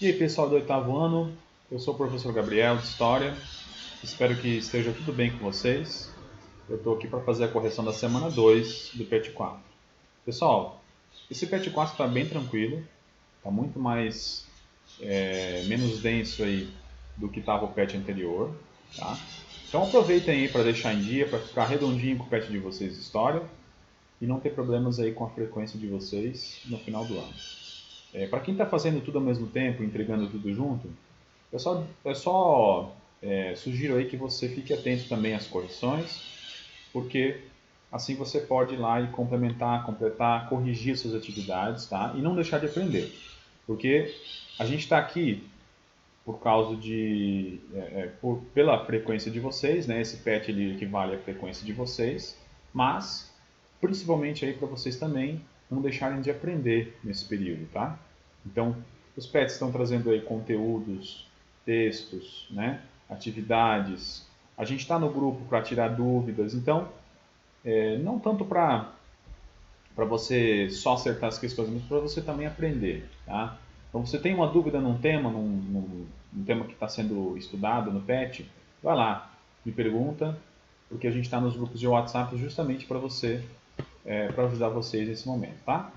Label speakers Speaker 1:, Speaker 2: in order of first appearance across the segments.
Speaker 1: E aí pessoal do oitavo ano, eu sou o professor Gabriel de História, espero que esteja tudo bem com vocês. Eu estou aqui para fazer a correção da semana 2 do PET 4. Pessoal, esse PET 4 está bem tranquilo, está muito mais, menos denso aí do que estava o PET anterior, tá? Então aproveitem aí para deixar em dia, para ficar redondinho com o PET de vocês de História e não ter problemas aí com a frequência de vocês no final do ano. Para quem está fazendo tudo ao mesmo tempo, entregando tudo junto, sugiro aí que você fique atento também às correções, porque assim você pode ir lá e complementar, completar, corrigir suas atividades, tá? E não deixar de aprender, porque a gente está aqui por causa de, pela frequência de vocês, né? Esse PET ele equivale à frequência de vocês, mas principalmente aí para vocês também não deixarem de aprender nesse período, tá? Então, os PETs estão trazendo aí conteúdos, textos, né? Atividades. A gente está no grupo para tirar dúvidas, então, não tanto para você só acertar as questões, mas para você também aprender, tá? Então, você tem uma dúvida num tema, num tema que está sendo estudado no PET, vai lá, me pergunta, porque a gente está nos grupos de WhatsApp justamente para você, para ajudar vocês nesse momento, tá?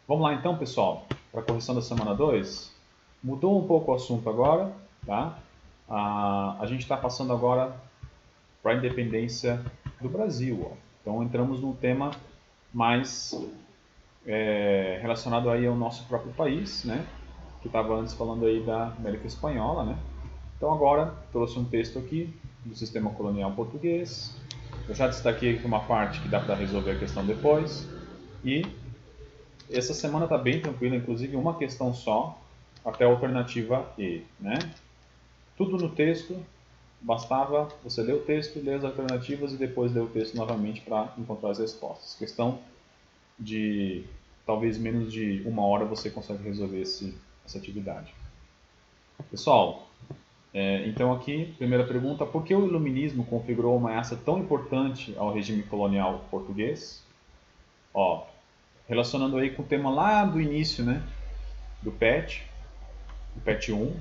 Speaker 1: Vamos lá então, pessoal, para a correção da semana 2. Mudou um pouco o assunto agora, tá? A gente está passando agora para a independência do Brasil, ó. Então entramos num tema mais relacionado aí ao nosso próprio país, né? Que estava antes falando aí da América Espanhola, né? Então agora trouxe um texto aqui do sistema colonial português. Eu já destaquei aqui uma parte que dá para resolver a questão depois. E essa semana está bem tranquila, inclusive uma questão só, até a alternativa E, né? Tudo no texto, bastava você ler o texto, ler as alternativas e depois ler o texto novamente para encontrar as respostas. Questão de talvez menos de uma hora você consegue resolver essa atividade. Pessoal, então aqui, primeira pergunta, por que o iluminismo configurou uma ameaça tão importante ao regime colonial português? Ó, relacionando aí com o tema lá do início, né, do PET, o PET 1,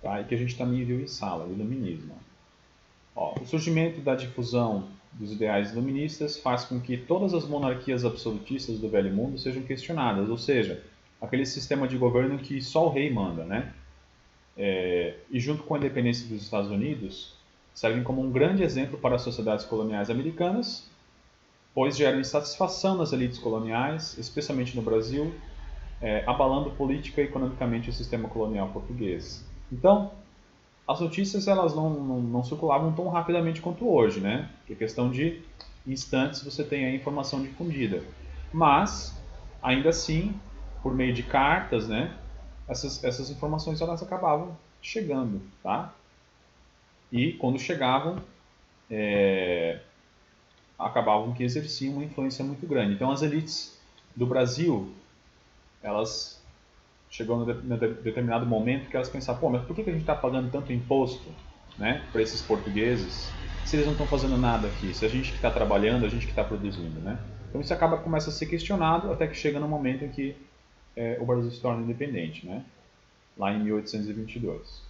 Speaker 1: tá, e que a gente também viu em sala, o iluminismo. Ó, o surgimento da difusão dos ideais iluministas faz com que todas as monarquias absolutistas do Velho Mundo sejam questionadas, ou seja, aquele sistema de governo que só o rei manda, né? E junto com a independência dos Estados Unidos, servem como um grande exemplo para as sociedades coloniais americanas, pois geram insatisfação nas elites coloniais, especialmente no Brasil, abalando política e economicamente o sistema colonial português. Então, as notícias elas não circulavam tão rapidamente quanto hoje, né? Porque questão de instantes você tem a informação difundida. Mas, ainda assim, por meio de cartas, né? Essas informações elas acabavam chegando, tá? E quando chegavam, acabavam que exerciam uma influência muito grande. Então, as elites do Brasil, elas chegou em determinado momento que elas pensaram, pô, mas por que a gente está pagando tanto imposto, né, para esses portugueses, se eles não estão fazendo nada aqui, se a gente que está trabalhando, a gente que está produzindo, né? Então isso começa a ser questionado até que chega no momento em que o Brasil se torna independente, né? Lá em 1822.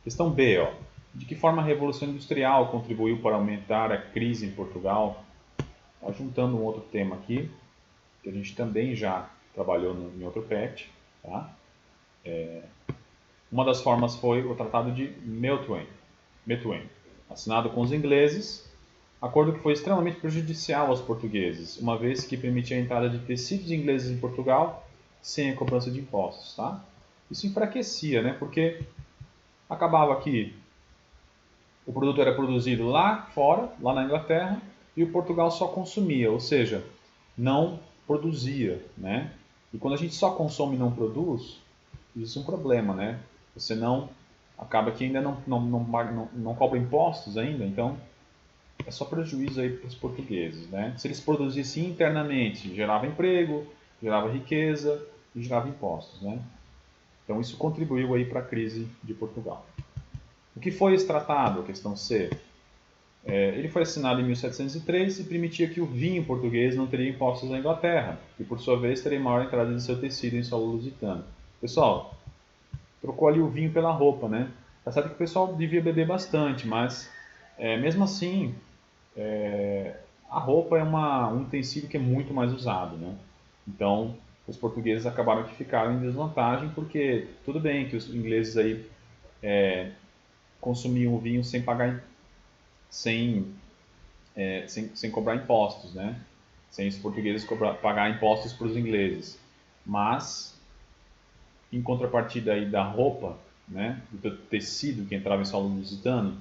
Speaker 1: Questão B, ó. De que forma a Revolução Industrial contribuiu para aumentar a crise em Portugal? Tá juntando um outro tema aqui, que a gente também já trabalhou em outro PET, tá? Uma das formas foi o Tratado de Methuen, assinado com os ingleses, acordo que foi extremamente prejudicial aos portugueses, uma vez que permitia a entrada de tecidos ingleses em Portugal sem a cobrança de impostos, tá? Isso enfraquecia, né? Porque acabava que o produto era produzido lá fora, lá na Inglaterra, e o Portugal só consumia, ou seja, não produzia, né? E quando a gente só consome e não produz, existe um problema, né? Você não acaba que ainda não cobra impostos ainda, então é só prejuízo aí para os portugueses, né? Se eles produzissem internamente, gerava emprego, gerava riqueza e gerava impostos, né? Então isso contribuiu aí para a crise de Portugal. O que foi esse tratado? A questão C. Ele foi assinado em 1703 e permitia que o vinho português não teria impostos na Inglaterra e, por sua vez, teria maior entrada de seu tecido em solo lusitano. Pessoal, trocou ali o vinho pela roupa, né? Tá certo que o pessoal devia beber bastante, mas mesmo assim, a roupa é um utensílio que é muito mais usado, né? Então, os portugueses acabaram que ficaram em desvantagem, porque tudo bem que os ingleses aí consumiam o vinho sem pagar, sem, sem cobrar impostos, né? Sem os portugueses pagar impostos para os ingleses. Mas, em contrapartida aí da roupa, né, do tecido que entrava em solo lusitano,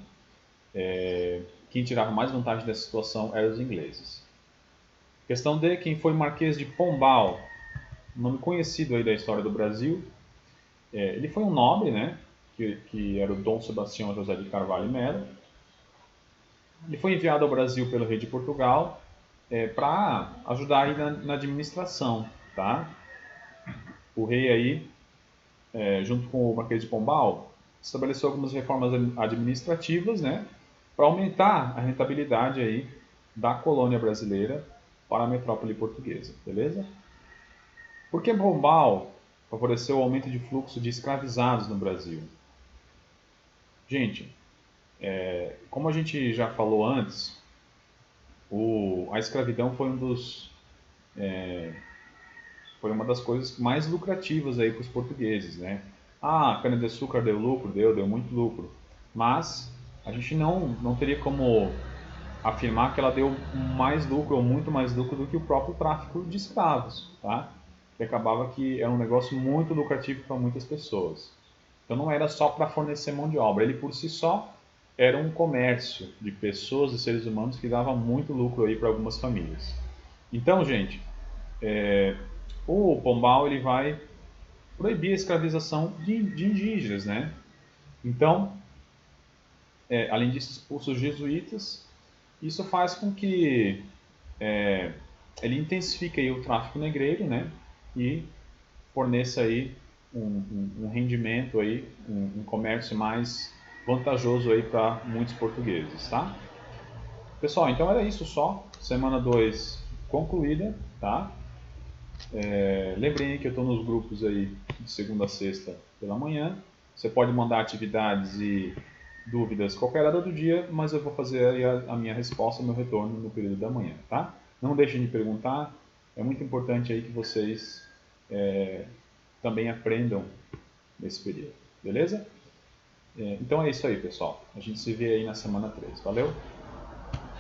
Speaker 1: quem tirava mais vantagem dessa situação eram os ingleses. Questão de quem foi Marquês de Pombal, um nome conhecido aí da história do Brasil. Ele foi um nobre, né, que era o Dom Sebastião José de Carvalho e Melo. Ele foi enviado ao Brasil pelo rei de Portugal para ajudar aí na administração, tá? O rei aí, junto com o Marquês de Pombal, estabeleceu algumas reformas administrativas, né, para aumentar a rentabilidade aí da colônia brasileira para a metrópole portuguesa, beleza? Por que Pombal favoreceu o aumento de fluxo de escravizados no Brasil? Gente, como a gente já falou antes, a escravidão foi uma das coisas mais lucrativas aí para os portugueses, né? Ah, a cana-de-açúcar deu lucro, deu muito lucro. Mas a gente não teria como afirmar que ela deu mais lucro ou muito mais lucro do que o próprio tráfico de escravos, tá? Que acabava que era um negócio muito lucrativo para muitas pessoas. Então não era só para fornecer mão de obra, ele por si só era um comércio de pessoas e seres humanos que dava muito lucro aí para algumas famílias. Então, gente, o Pombal ele vai proibir a escravização de indígenas, né? Então, além disso, expulsa os jesuítas. Isso faz com que ele intensifique aí o tráfico negreiro, né? E forneça aí um rendimento aí, um comércio mais vantajoso aí para muitos portugueses, tá? Pessoal, então era isso só. Semana 2 concluída, tá? Lembrem que eu estou nos grupos aí de segunda a sexta pela manhã. Você pode mandar atividades e dúvidas qualquer hora do dia, mas eu vou fazer aí a minha resposta, meu retorno no período da manhã, tá? Não deixem de perguntar. É muito importante aí que vocês também aprendam nesse período, beleza? Então é isso aí, pessoal. A gente se vê aí na semana 3. Valeu?